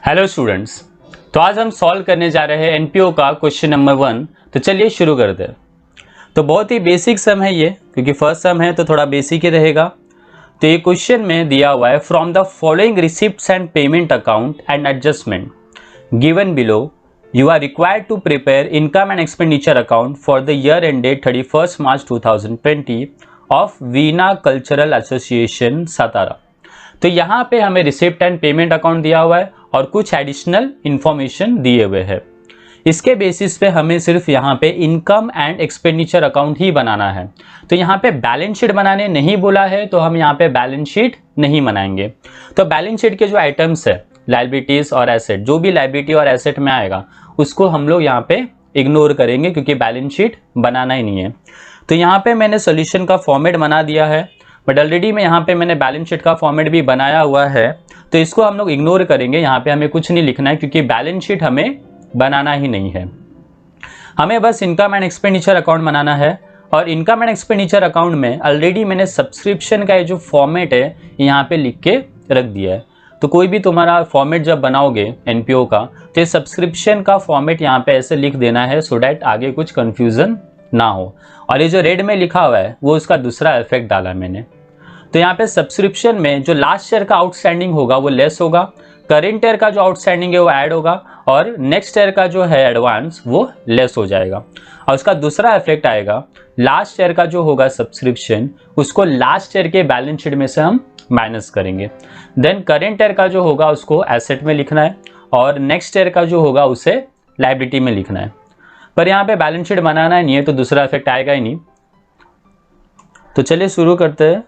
Hello students. तो आज हम सॉल्व करने जा रहे हैं एनपीओ का क्वेश्चन नंबर 1। तो चलिए शुरू करते हैं। तो बहुत ही बेसिक सम है ये, क्योंकि फर्स्ट सम है तो थोड़ा बेसिक ही रहेगा। तो ये क्वेश्चन में दिया हुआ है, from the following receipts and payment account and adjustment given below you are required to prepare income and expenditure account for the year ended 31st March 2020 of Veena cultural association Satara. तो यहाँ पे हमें रिसिप्ट एंड पेमेंट अकाउंट दिया हुआ है और कुछ additional information दिए हुए हैं। इसके बेसिस पे हमें सिर्फ यहाँ पे इनकम एंड एक्सपेंडिचर अकाउंट ही बनाना है। तो यहाँ पे बैलेंस शीट बनाने नहीं बोला है, तो हम यहाँ पे बैलेंस शीट नहीं बनाएंगे। तो बैलेंस शीट के जो आइटम्स है, लाइबिलिटीज और एसेट, जो भी लाइबिलिटी और एसेट में आएगा उसको हम लोग यहाँ पे इग्नोर करेंगे, क्योंकि बैलेंस शीट बनाना ही नहीं है। तो यहाँ पे मैंने सोल्यूशन का फॉर्मेट बना दिया है, बट ऑलरेडी मैं यहाँ पे मैंने बैलेंस शीट का फॉर्मेट भी बनाया हुआ है, तो इसको हम लोग इग्नोर करेंगे। यहाँ पे हमें कुछ नहीं लिखना है, क्योंकि बैलेंस शीट हमें बनाना ही नहीं है। हमें बस इनकम एंड एक्सपेंडिचर अकाउंट बनाना है। और इनकम एंड एक्सपेंडिचर अकाउंट में ऑलरेडी मैंने सब्सक्रिप्शन का जो फॉर्मेट है यहाँ पे लिख के रख दिया है। तो कोई भी तुम्हारा फॉर्मेट जब बनाओगे एनपीओ का, तो ये सब्सक्रिप्शन का फॉर्मेट यहाँ पे ऐसे लिख देना है, सो डैट आगे कुछ कंफ्यूजन ना हो। और ये जो रेड में लिखा हुआ है वो उसका दूसरा इफेक्ट डाला मैंने। तो यहाँ पे सब्सक्रिप्शन में जो लास्ट ईयर का आउटस्टैंडिंग होगा वो लेस होगा, करेंट ईयर का जो आउटस्टैंडिंग है वो ऐड होगा, और नेक्स्ट ईयर का जो है एडवांस वो लेस हो जाएगा। और उसका दूसरा इफेक्ट आएगा, लास्ट ईयर का जो होगा सब्सक्रिप्शन उसको लास्ट ईयर के बैलेंस शीट में से हम माइनस करेंगे। देन करेंट ईयर का जो होगा उसको एसेट में लिखना है, और नेक्स्ट ईयर का जो होगा उसे लायबिलिटी में लिखना है। पर यहाँ पे बैलेंस शीट बनाना नहीं है, तो दूसरा इफेक्ट आएगा ही नहीं। तो चलिए शुरू करते हैं।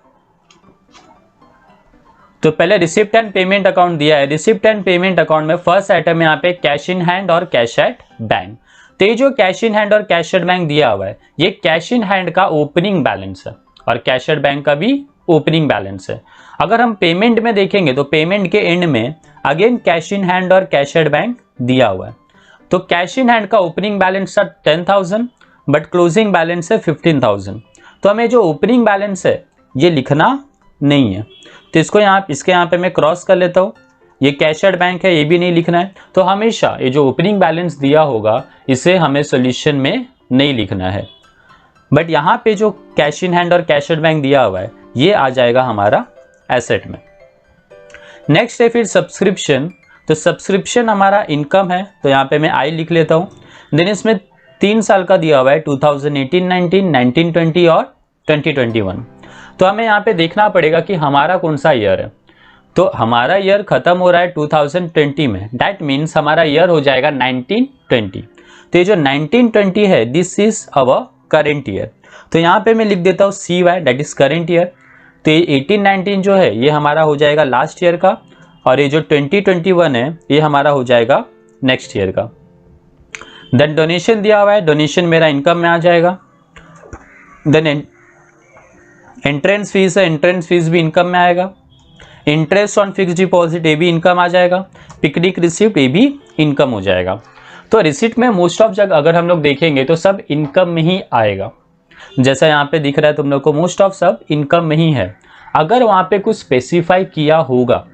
तो पहले रिसिप्ट एंड पेमेंट अकाउंट दिया है। रिसिप्ट एंड पेमेंट अकाउंट में फर्स्ट आइटम यहाँ पे कैश इन हैंड और कैश एट बैंक। तो ये जो कैश इन हैंड और कैश एट बैंक दिया हुआ है, ये कैश इन हैंड का ओपनिंग बैलेंस है और कैश एट बैंक का भी ओपनिंग बैलेंस है। अगर हम पेमेंट में देखेंगे तो पेमेंट के एंड में अगेन कैश इन हैंड और कैश एट बैंक दिया हुआ है। तो कैश इन हैंड का ओपनिंग बैलेंस है 10,000, बट क्लोजिंग बैलेंस है 15,000। तो हमें जो ओपनिंग बैलेंस है ये लिखना नहीं है, तो इसको इसके यहाँ पे मैं क्रॉस कर लेता हूँ। ये कैश एट बैंक है, ये भी नहीं लिखना है। तो हमेशा ये जो ओपनिंग बैलेंस दिया होगा इसे हमें सोल्यूशन में नहीं लिखना है। बट यहाँ पे जो कैश इन हैंड और कैश एट बैंक दिया हुआ है ये आ जाएगा हमारा एसेट में। नेक्स्ट है फिर सब्सक्रिप्शन। तो सब्सक्रिप्शन हमारा इनकम है, तो यहाँ पे मैं आई लिख लेता हूँ। देन इसमें 3 साल का दिया हुआ है, 2018-19, 19-20 और 2021। तो हमें यहाँ पे देखना पड़ेगा कि हमारा कौन सा ईयर है। तो हमारा ईयर खत्म हो रहा है 2020 में, दैट मीन्स हमारा ईयर हो जाएगा 1920। तो ये जो 1920 है, this is our current year. तो यहाँ पे मैं लिख देता हूँ CY, that is current year. तो ये 18-19 जो है ये हमारा हो जाएगा लास्ट ईयर का, और ये जो 2021 है ये हमारा हो जाएगा नेक्स्ट ईयर का। देन डोनेशन दिया हुआ है, डोनेशन मेरा इनकम में आ जाएगा। देन एंट्रेंस फीस है, एंट्रेंस फीस भी इनकम में आएगा। इंटरेस्ट ऑन फिक्स डिपॉजिट ये भी इनकम आ जाएगा। पिकनिक रिसिप्ट ये भी इनकम हो जाएगा। तो रिसिप्ट में मोस्ट ऑफ जगह अगर हम लोग देखेंगे तो सब इनकम में ही आएगा। जैसा यहाँ पे दिख रहा है तुम लोग को, मोस्ट ऑफ सब इनकम में ही है। अगर वहाँ पे कुछ स्पेसिफाई किया होगा,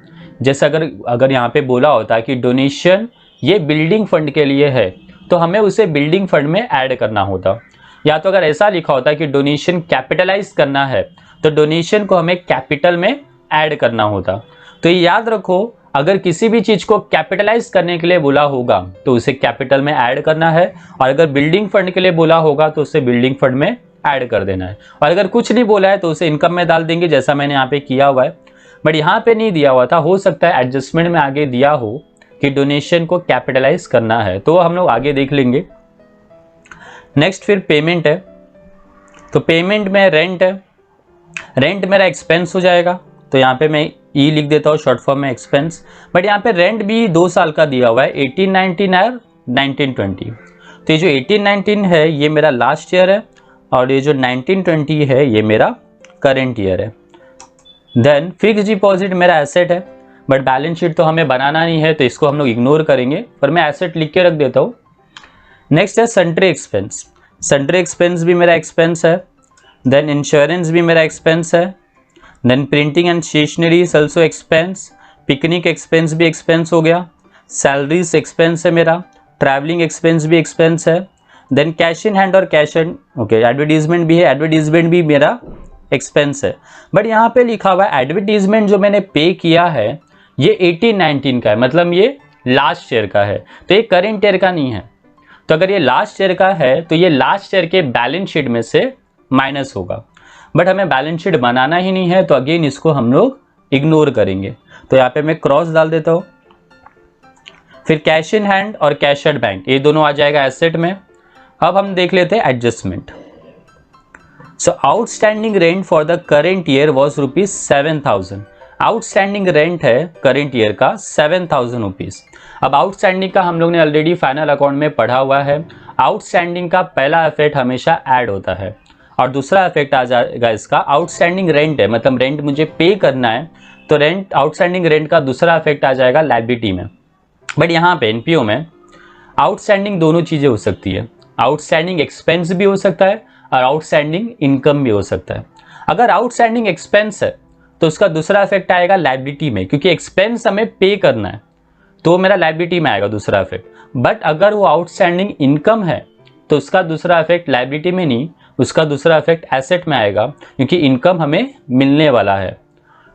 जैसे अगर यहाँ पे बोला होता कि डोनेशन ये बिल्डिंग फंड के लिए है, तो हमें उसे बिल्डिंग फंड में ऐड करना होता। या तो अगर ऐसा लिखा होता कि डोनेशन कैपिटलाइज करना है, तो डोनेशन को हमें कैपिटल में ऐड करना होता। तो ये याद रखो, अगर किसी भी चीज को कैपिटलाइज करने के लिए बोला होगा तो उसे कैपिटल में ऐड करना है, और अगर बिल्डिंग फंड के लिए बोला होगा तो उसे बिल्डिंग फंड में ऐड कर देना है। और अगर कुछ नहीं बोला है तो उसे इनकम में डाल देंगे, जैसा मैंने यहाँ पे किया हुआ है। बट यहाँ पे नहीं दिया हुआ था, हो सकता है एडजस्टमेंट में आगे दिया हो कि डोनेशन को कैपिटलाइज करना है, तो हम लोग आगे देख लेंगे। नेक्स्ट फिर पेमेंट है। तो पेमेंट में रेंट है, रेंट मेरा एक्सपेंस हो जाएगा। तो यहाँ पे मैं ई लिख देता हूँ शॉर्ट फॉर्म में एक्सपेंस। बट यहाँ पे रेंट भी 2 साल का दिया हुआ है, 18-19 और 19-20। तो ये जो 18-19 है ये मेरा लास्ट ईयर है, और ये जो 19-20 है ये मेरा करेंट ईयर है। देन फिक्स डिपॉजिट मेरा एसेट है, बट बैलेंस शीट तो हमें बनाना नहीं है, तो इसको हम लोग इग्नोर करेंगे, पर मैं एसेट लिख के रख देता हूँ। नेक्स्ट है सन्ट्री एक्सपेंस। सन्ट्री एक्सपेंस भी मेरा एक्सपेंस है। देन इंश्योरेंस भी मेरा एक्सपेंस है। Then printing and stationery is also expense. Picnic expense भी एक्सपेंस हो गया। सैलरीज एक्सपेंस है मेरा, ट्रैवलिंग एक्सपेंस भी एक्सपेंस है, देन कैश इन हैंड और कैश एंड ओके एडवर्टीजमेंट भी है, एडवर्टीजमेंट भी मेरा एक्सपेंस है। बट यहाँ पे लिखा हुआ है एडवर्टीजमेंट जो मैंने पे किया है ये 18-19 का है, मतलब ये लास्ट ईयर का है, तो ये करेंट ईयर का नहीं है। तो अगर ये लास्ट ईयर का है तो ये लास्ट ईयर के बैलेंस शीट में से माइनस होगा, बट हमें बैलेंस शीट बनाना ही नहीं है तो अगेन इसको हम लोग इग्नोर करेंगे। तो यहाँ पे मैं क्रॉस डाल देता हूँ। फिर कैश इन हैंड और कैश एट बैंक ये दोनों आ जाएगा एसेट में। अब हम देख लेते हैं adjustment. So outstanding rent for the current year was ₹7,000। Outstanding rent है करेंट ईयर का 7,000 रुपीज। अब आउटस्टैंडिंग का हम लोग ने ऑलरेडी फाइनल अकाउंट में पढ़ा हुआ है। आउटस्टैंडिंग का पहला इफेक्ट हमेशा ऐड होता है और दूसरा इफेक्ट आ जाएगा इसका आउटस्टैंडिंग रेंट है, मतलब रेंट मुझे पे करना है तो रेंट आउटस्टैंडिंग रेंट का दूसरा इफेक्ट आ जाएगा लायबिलिटी में। बट यहाँ पे एनपीओ में आउटस्टैंडिंग दोनों चीजें हो सकती है, आउटस्टैंडिंग एक्सपेंस भी हो सकता है और आउटस्टैंडिंग इनकम भी हो सकता है। अगर आउटस्टैंडिंग एक्सपेंस है तो उसका दूसरा इफेक्ट आएगा लायबिलिटी में, क्योंकि एक्सपेंस हमें पे करना है तो मेरा लायबिलिटी में आएगा दूसरा इफेक्ट। बट अगर वो आउटस्टैंडिंग इनकम है तो उसका दूसरा इफेक्ट लायबिलिटी में नहीं, उसका दूसरा इफेक्ट एसेट में आएगा, क्योंकि इनकम हमें मिलने वाला है।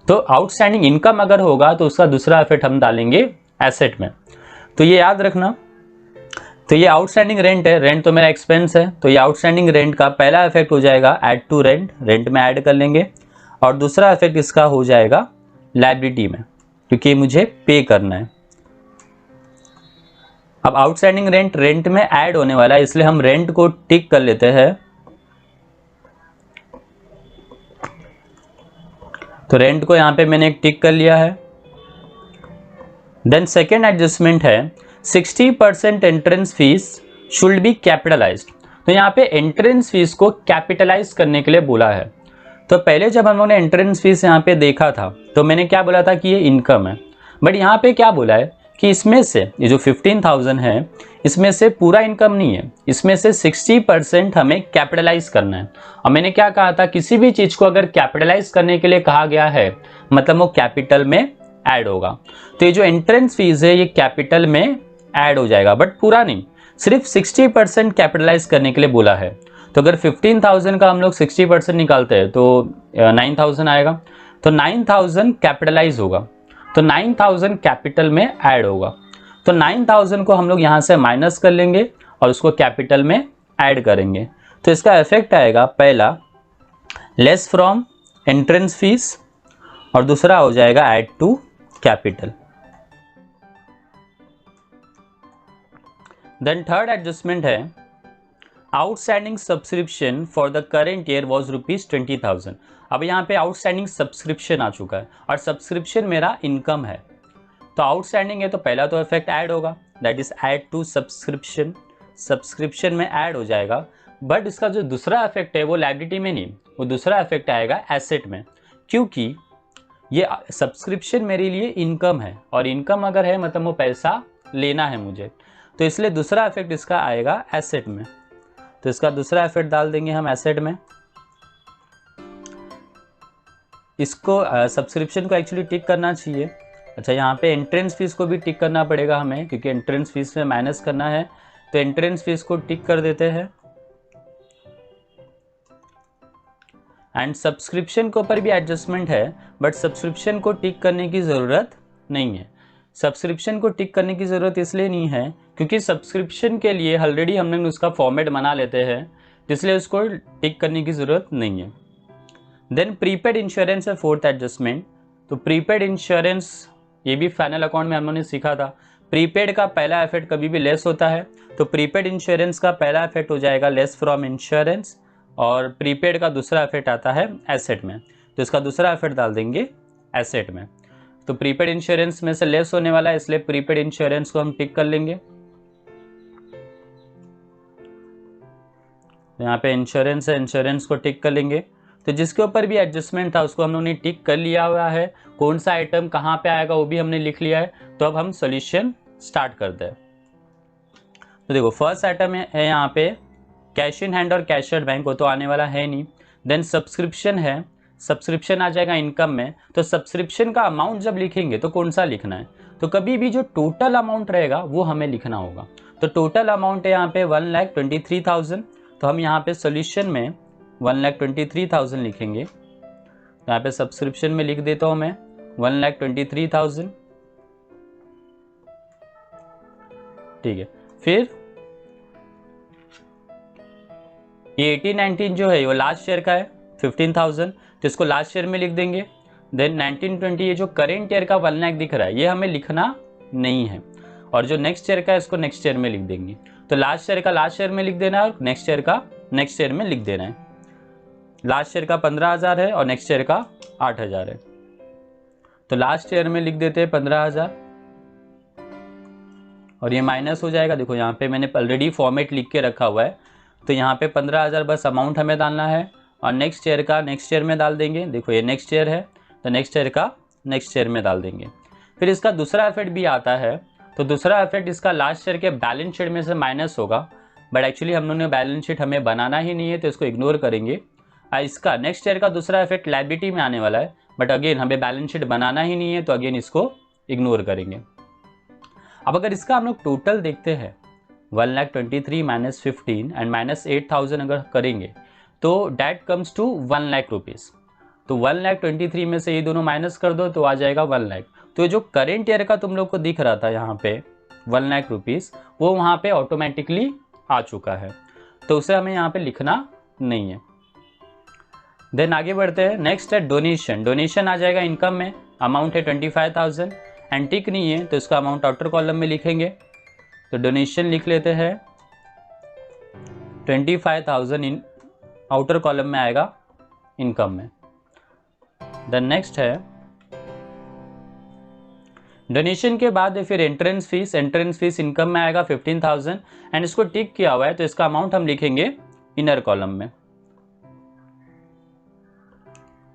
तो आउटस्टैंडिंग इनकम अगर होगा तो उसका दूसरा इफेक्ट हम डालेंगे एसेट में। तो ये याद रखना। तो ये आउटस्टैंडिंग रेंट है, रेंट तो मेरा एक्सपेंस है, तो ये आउटस्टैंडिंग रेंट का पहला इफेक्ट हो जाएगा ऐड टू रेंट, रेंट में ऐड कर लेंगे, और दूसरा इफेक्ट इसका हो जाएगा लायबिलिटी में, क्योंकि मुझे पे करना है। अब आउटस्टैंडिंग रेंट रेंट में ऐड होने वाला है, इसलिए हम रेंट को टिक कर लेते हैं। तो रेंट को यहां पे मैंने एक टिक कर लिया है। देन सेकेंड एडजस्टमेंट है 60% entrance fees should be capitalised. तो यहाँ पे एंट्रेंस फीस को कैपिटलाइज करने के लिए बोला है। तो पहले जब हम लोगों ने एंट्रेंस फीस यहाँ पे देखा था तो मैंने क्या बोला था कि ये इनकम है, बट यहाँ पे क्या बोला है कि इसमें से ये जो 15,000 है इसमें से पूरा इनकम नहीं है, इसमें से 60% हमें कैपिटलाइज करना है। और मैंने क्या कहा था, किसी भी चीज को अगर कैपिटलाइज करने के लिए कहा गया है मतलब वो कैपिटल में ऐड होगा। तो ये जो एंट्रेंस फीस है ये कैपिटल में ऐड हो जाएगा, बट पूरा नहीं, सिर्फ 60% कैपिटलाइज करने के लिए बोला है। तो अगर 15,000 का हम लोग 60% निकालते हैं तो 9,000 आएगा, तो 9,000 कैपिटलाइज होगा, तो 9,000 कैपिटल में ऐड होगा। तो 9,000 को हम लोग यहाँ से माइनस कर लेंगे और उसको कैपिटल में ऐड करेंगे। तो इसका इफेक्ट आएगा पहला लेस फ्रॉम एंट्रेंस फीस और दूसरा हो जाएगा add to capital. Then third adjustment है outstanding subscription for the current year was ₹20,000। अब यहाँ पे आउटस्टैंडिंग सब्सक्रिप्शन आ चुका है और सब्सक्रिप्शन मेरा इनकम है, तो आउटस्टैंडिंग है तो पहला तो इफेक्ट ऐड होगा, that is add to subscription, subscription में ऐड हो जाएगा। बट इसका जो दूसरा इफेक्ट है वो लायबिलिटी में नहीं, वो दूसरा इफेक्ट आएगा एसेट में, क्योंकि ये सब्सक्रिप्शन मेरे लिए इनकम है और इनकम अगर है मतलब वो पैसा लेना है मुझे, तो इसलिए दूसरा इफेक्ट इसका आएगा एसेट में। तो इसका दूसरा इफेक्ट डाल देंगे हम एसेट में। इसको सब्सक्रिप्शन को एक्चुअली टिक करना चाहिए। अच्छा, यहाँ पे एंट्रेंस फीस को भी टिक करना पड़ेगा हमें, क्योंकि एंट्रेंस फीस में माइनस करना है, तो एंट्रेंस फीस को टिक कर देते हैं। एंड सब्सक्रिप्शन के ऊपर भी एडजस्टमेंट है, बट सब्सक्रिप्शन को टिक करने की ज़रूरत नहीं है। सब्सक्रिप्शन को टिक करने की ज़रूरत इसलिए नहीं है क्योंकि सब्सक्रिप्शन के लिए ऑलरेडी हमने उसका फॉर्मेट बना लेते हैं, इसलिए उसको टिक करने की ज़रूरत नहीं है। देन प्रीपेड इंश्योरेंस है फोर्थ एडजस्टमेंट। तो प्रीपेड इंश्योरेंस ये भी फाइनल अकाउंट में हम लोगों ने सीखा था। प्रीपेड का पहला इफेक्ट कभी भी लेस होता है, तो प्रीपेड इंश्योरेंस का पहला इफेक्ट हो जाएगा लेस फ्रॉम इंश्योरेंस, और प्रीपेड का दूसरा इफेक्ट आता है एसेट में, तो इसका दूसरा इफेक्ट डाल देंगे एसेट में। तो प्रीपेड इंश्योरेंस में से लेस होने वाला है, इसलिए प्रीपेड इंश्योरेंस को हम टिक कर लेंगे। यहाँ पे इंश्योरेंस है, इंश्योरेंस को टिक कर लेंगे। तो जिसके ऊपर भी एडजस्टमेंट था उसको हम लोगों ने टिक कर लिया हुआ है, कौन सा आइटम कहाँ पे आएगा वो भी हमने लिख लिया है। तो अब हम सॉल्यूशन स्टार्ट करते हैं। तो देखो फर्स्ट आइटम है यहाँ पे कैश इन हैंड और कैश एट बैंक, वो तो आने वाला है नहीं। देन सब्सक्रिप्शन है, सब्सक्रिप्शन आ जाएगा इनकम में। तो सब्सक्रिप्शन का अमाउंट जब लिखेंगे तो कौन सा लिखना है, तो कभी भी जो टोटल अमाउंट रहेगा वो हमें लिखना होगा। तो टोटल अमाउंट है यहाँ पे 1,23,000, तो हम यहाँ पे सोल्यूशन में 1,23,000 लिखेंगे। तो यहाँ पे सब्सक्रिप्शन में लिख देता हूँ मैं 1,23,000, ठीक है। फिर ये 18-19 जो है वो लास्ट शेयर का है 15,000, तो इसको लास्ट शेयर में लिख देंगे। देन 19-20 ये जो करेंट ईयर का 1 लाख दिख रहा है ये हमें लिखना नहीं है, और जो नेक्स्ट ईयर का है इसको नेक्स्ट ईयर में लिख देंगे। तो लास्ट ईयर का लास्ट ईयर में लिख देना है और नेक्स्ट ईयर का नेक्स्ट ईयर में लिख देना है। लास्ट ईयर का 15,000 है और नेक्स्ट ईयर का 8,000 है, तो लास्ट ईयर में लिख देते हैं 15,000 और ये माइनस हो जाएगा। देखो यहाँ पे मैंने ऑलरेडी फॉर्मेट लिख के रखा हुआ है, तो यहाँ पे 15,000 बस अमाउंट हमें डालना है और नेक्स्ट ईयर का नेक्स्ट ईयर में डाल देंगे। देखो ये नेक्स्ट ईयर है तो नेक्स्ट ईयर का नेक्स्ट ईयर में डाल देंगे। फिर इसका दूसरा इफेक्ट भी आता है, तो दूसरा इफेक्ट इसका लास्ट ईयर के बैलेंस शीट में से माइनस होगा, बट एक्चुअली हम लोगों ने बैलेंस शीट हमें बनाना ही नहीं है तो इसको इग्नोर करेंगे। इसका नेक्स्ट ईयर का दूसरा इफेक्ट लायबिलिटी में आने वाला है, बट अगेन हमें बैलेंस शीट बनाना ही नहीं है तो अगेन इसको इग्नोर करेंगे। अब अगर इसका हम लोग टोटल देखते हैं 1,23,000 माइनस 15 एंड माइनस 8,000 अगर करेंगे तो that comes to 1 lakh rupees. तो 1,23,000 में से ये दोनों माइनस कर दो तो आ जाएगा 1 लाख। तो जो करेंट ईयर का तुम लोग को दिख रहा था यहाँ पे 1 लाख रुपीज़, वो वहाँ पे ऑटोमेटिकली आ चुका है, तो उसे हमें यहाँ पे लिखना नहीं है। देन आगे बढ़ते हैं। नेक्स्ट है डोनेशन। डोनेशन आ जाएगा इनकम में, अमाउंट है 25,000 एंड टिक नहीं है तो इसका अमाउंट आउटर कॉलम में लिखेंगे। तो डोनेशन लिख लेते हैं 25,000 इन आउटर कॉलम में आएगा इनकम में। देन नेक्स्ट है डोनेशन के बाद फिर entrance fees. Entrance fees income में आएगा 15,000 एंड इसको टिक किया हुआ है तो इसका अमाउंट हम लिखेंगे इनर कॉलम में।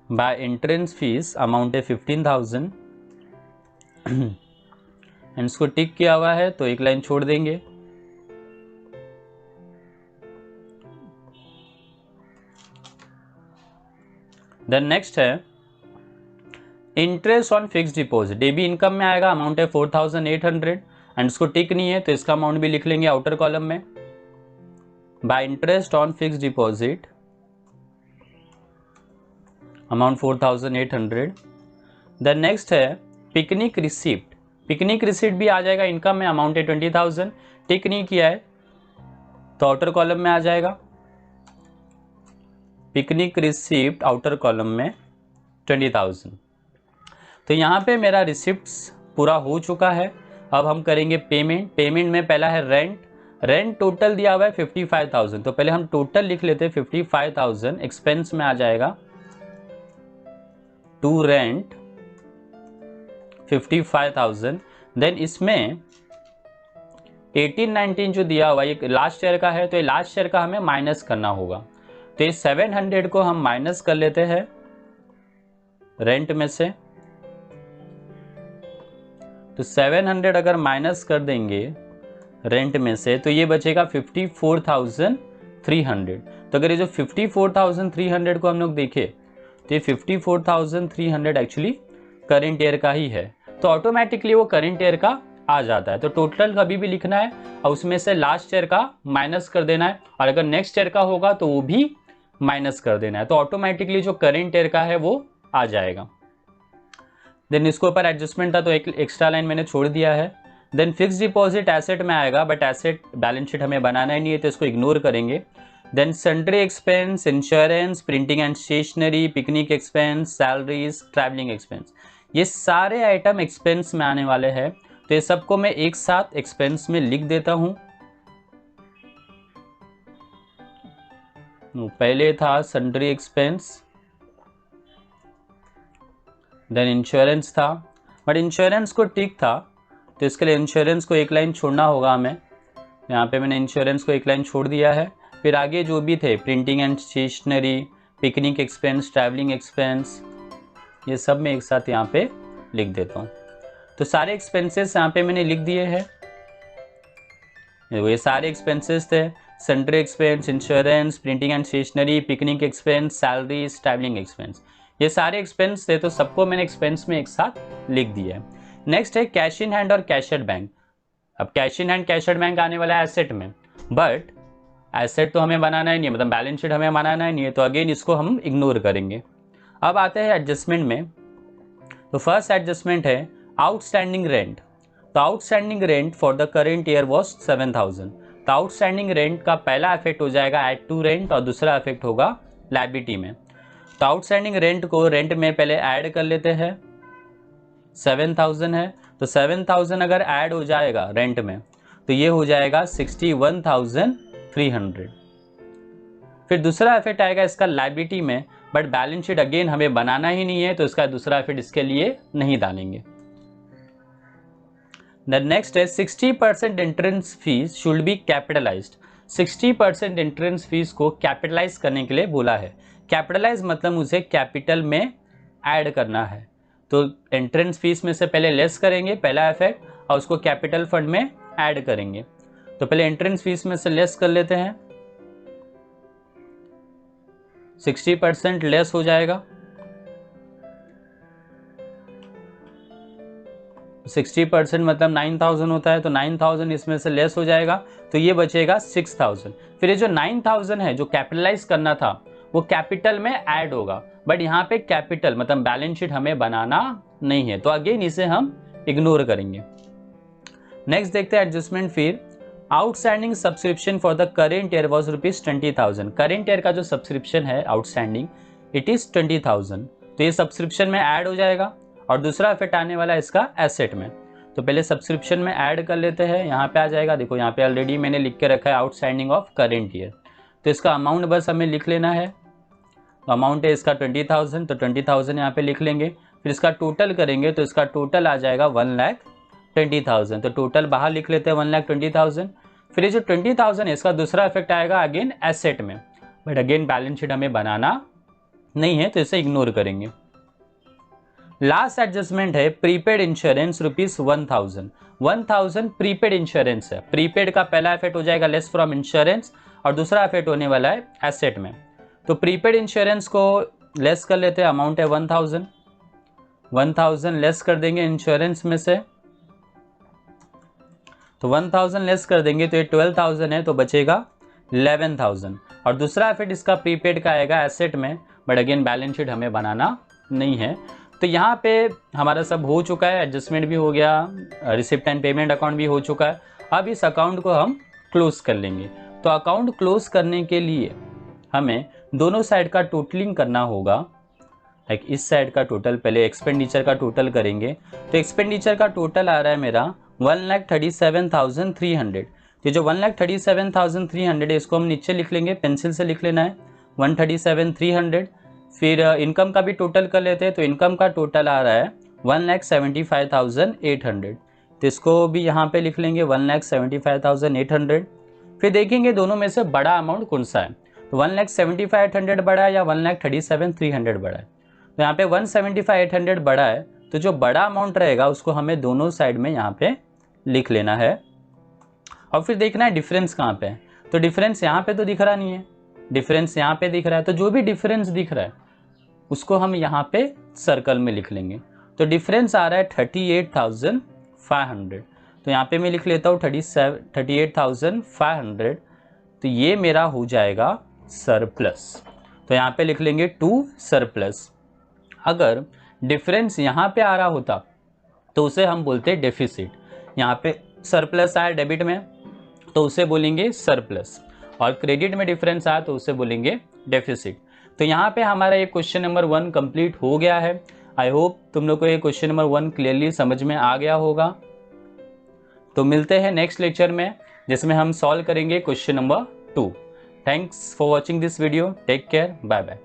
बाय एंट्रेंस फीस अमाउंट है 15,000 एंड इसको टिक किया हुआ है तो एक लाइन छोड़ देंगे। देन नेक्स्ट है इंटरेस्ट ऑन फिक्स डिपॉजिट। ये भी इनकम में आएगा, अमाउंट है 4,800 एंड इसको टिक नहीं है तो इसका अमाउंट भी लिख लेंगे आउटर कॉलम में। By interest on fix deposit amount 4,800। Then next है पिकनिक रिसिप्ट। पिकनिक रिसिप्ट भी आ जाएगा इनकम में, अमाउंट है 20,000, टिक नहीं किया है तो आउटर कॉलम में आ जाएगा। पिकनिक रिसिप्ट आउटर कॉलम में 20,000। तो यहाँ पे मेरा रिसिप्ट्स पूरा हो चुका है। अब हम करेंगे पेमेंट। पेमेंट में पहला है रेंट। रेंट टोटल दिया हुआ है 55,000, तो पहले हम टोटल लिख लेते हैं 55,000। एक्सपेंस में आ जाएगा टू रेंट 55,000। देन इसमें 18-19 जो दिया हुआ ये लास्ट ईयर का है तो ये लास्ट ईयर का हमें माइनस करना होगा। तो ये 700 को हम माइनस कर लेते हैं रेंट में से। तो 700 अगर माइनस कर देंगे रेंट में से तो ये बचेगा 54,300। तो अगर ये जो 54,300 को हम लोग देखें तो ये 54,300 एक्चुअली करेंट ईयर का ही है, तो ऑटोमेटिकली वो करेंट ईयर का आ जाता है। तो टोटल कभी भी लिखना है और उसमें से लास्ट ईयर का माइनस कर देना है, और अगर नेक्स्ट ईयर का होगा तो वो भी माइनस कर देना है, तो ऑटोमेटिकली जो करेंट ईयर का है वो आ जाएगा। देन इसके ऊपर एडजस्टमेंट था तो एक एक्स्ट्रा लाइन मैंने छोड़ दिया है। देन फिक्स डिपॉजिट एसेट में आएगा, बट एसेट बैलेंस शीट हमें बनाना ही नहीं है तो इसको इग्नोर करेंगे। Then sundry expense, insurance, printing and stationery, picnic expense, salaries, travelling expense, ये सारे आइटम एक्सपेंस में आने वाले हैं, तो ये सबको मैं एक साथ एक्सपेंस में लिख देता हूं। पहले था सन्ड्री एक्सपेंस, देन इंश्योरेंस था, बट इंश्योरेंस को टिक था तो इसके लिए इंश्योरेंस को एक लाइन छोड़ना होगा हमें। यहाँ पे मैंने इंश्योरेंस को एक लाइन छोड़ दिया है। फिर आगे जो भी थे printing and stationery, picnic expense, travelling expense, ये सब मैं एक साथ यहाँ पे लिख देता हूँ। तो सारे एक्सपेंसेस यहाँ पे मैंने लिख दिए हैं। ये सारे एक्सपेंसेस थे, sundry expense, insurance, printing and stationery, picnic expense, salaries, travelling expense, ये सारे एक्सपेंस थे, तो सबको मैंने एक्सपेंस में एक साथ लिख दिया है। नेक्स्ट है कैश इन हैंड और कैश एट बैंक। अब cash in hand cash at bank आने वाला है एसेट में, बट एसेट तो हमें बनाना ही नहीं है, मतलब बैलेंस शीट हमें बनाना ही नहीं है, तो अगेन इसको हम इग्नोर करेंगे। अब आते हैं एडजस्टमेंट में। तो फर्स्ट एडजस्टमेंट है आउटस्टैंडिंग रेंट। तो outstanding rent for the current year was 7000। तो आउटस्टैंडिंग रेंट का पहला इफेक्ट हो जाएगा एड टू रेंट और दूसरा इफेक्ट होगा लायबिलिटी में। तो आउटस्टैंडिंग रेंट को रेंट में पहले ऐड कर लेते हैं, 7000 है, तो 7000 अगर ऐड हो जाएगा रेंट में तो ये हो जाएगा 61,300। फिर दूसरा इफेक्ट आएगा इसका लायबिलिटी में, बट बैलेंस शीट अगेन हमें बनाना ही नहीं है, तो इसका दूसरा इफेक्ट इसके लिए नहीं डालेंगे। द नेक्स्ट है 60% entrance fees should be capitalised. 60% entrance fees को कैपिटलाइज करने के लिए बोला है। कैपिटलाइज मतलब मुझे कैपिटल में ऐड करना है, तो एंट्रेंस फीस में से पहले लेस करेंगे पहला इफेक्ट, और उसको कैपिटल फंड में ऐड करेंगे। तो पहले एंट्रेंस फीस में से लेस कर लेते हैं, 60% लेस हो जाएगा, 60% मतलब 9000 होता है, तो 9000 इसमें से लेस हो जाएगा, तो ये बचेगा 6000। फिर ये जो 9000 है जो कैपिटलाइज करना था वो कैपिटल में ऐड होगा, बट यहाँ पे कैपिटल मतलब बैलेंस शीट हमें बनाना नहीं है, तो अगेन इसे हम इग्नोर करेंगे। नेक्स्ट देखते हैं एडजस्टमेंट। फिर outstanding subscription for the current year was ₹20,000। Current year का जो सब्सक्रिप्शन है आउटस्टैंडिंग इट इज 20,000, तो ये सब्सक्रिप्शन में ऐड हो जाएगा, और दूसरा इफेक्ट आने वाला है इसका एसेट में। तो पहले सब्सक्रिप्शन में ऐड कर लेते हैं, यहाँ पे आ जाएगा, देखो यहाँ पे ऑलरेडी मैंने लिख के रखा है आउटस्टैंडिंग ऑफ करेंट ईयर, तो इसका अमाउंट बस हमें लिख लेना है। तो अमाउंट है इसका 20,000, तो 20,000 यहाँ पे लिख लेंगे। फिर इसका टोटल करेंगे तो इसका टोटल आ जाएगा 1,20,000, तो टोटल बाहर लिख लेते हैं 1,20,000। फिर ये जो 20,000 है इसका दूसरा इफेक्ट आएगा अगेन एसेट में, बट अगेन बैलेंस शीट हमें बनाना नहीं है, तो इसे इग्नोर करेंगे। लास्ट एडजस्टमेंट है प्रीपेड इंश्योरेंस ₹1000। 1000 प्रीपेड इंश्योरेंस है। प्रीपेड का पहला इफेक्ट हो जाएगा लेस फ्रॉम इंश्योरेंस, और दूसरा इफेक्ट होने वाला है एसेट में। तो प्रीपेड इंश्योरेंस को लेस कर लेते हैं, अमाउंट है 1000, 1000 लेस कर देंगे इंश्योरेंस में से, तो 1000 लेस कर देंगे तो ये 12,000 है, तो बचेगा 11,000, और दूसरा इफेक्ट इसका प्रीपेड का आएगा एसेट में, बट अगेन बैलेंस शीट हमें बनाना नहीं है। तो यहाँ पे हमारा सब हो चुका है, एडजस्टमेंट भी हो गया, रिसिप्ट एंड पेमेंट अकाउंट भी हो चुका है। अब इस अकाउंट को हम क्लोज कर लेंगे। तो अकाउंट क्लोज करने के लिए हमें दोनों साइड का टोटलिंग करना होगा। लाइक इस साइड का टोटल पहले एक्सपेंडिचर का टोटल करेंगे, तो एक्सपेंडिचर का टोटल आ रहा है मेरा 1,37,300। तो जो 1,37,300 है इसको हम नीचे लिख लेंगे, पेंसिल से लिख लेना है 1,37,300। फिर इनकम का भी टोटल कर लेते हैं, तो इनकम का टोटल आ रहा है 1,75,800, तो इसको भी यहाँ पे लिख लेंगे 1,75,800। फिर देखेंगे दोनों में से बड़ा अमाउंट कौन सा है, तो 1,75,800 बड़ा है या 1,37,300 बड़ा है। तो यहाँ पे 1,75,800 बड़ा है, तो जो बड़ा अमाउंट रहेगा उसको हमें दोनों साइड में यहाँ पे लिख लेना है, और फिर देखना है डिफरेंस कहाँ पे है। तो डिफरेंस यहाँ पे तो दिख रहा नहीं है, डिफरेंस यहाँ पे दिख रहा है, तो जो भी डिफरेंस दिख रहा है उसको हम यहाँ पे सर्कल में लिख लेंगे। तो डिफरेंस आ रहा है 38,500, तो यहाँ पे मैं लिख लेता हूँ 38,500, तो ये मेरा हो जाएगा सरप्लस। तो यहाँ पे लिख लेंगे टू सरप्लस। अगर डिफरेंस यहाँ पे आ रहा होता तो उसे हम बोलते डेफिसिट। यहाँ पे सरप्लस आया डेबिट में तो उसे बोलेंगे सरप्लस, और क्रेडिट में डिफरेंस आया तो उसे बोलेंगे डेफिसिट। तो यहाँ पे हमारा ये क्वेश्चन नंबर 1 कंप्लीट हो गया है। आई होप तुम लोग को ये क्वेश्चन नंबर 1 क्लियरली समझ में आ गया होगा। तो मिलते हैं नेक्स्ट लेक्चर में जिसमें हम सॉल्व करेंगे question number 2। Thanks for watching this video, take care, bye bye.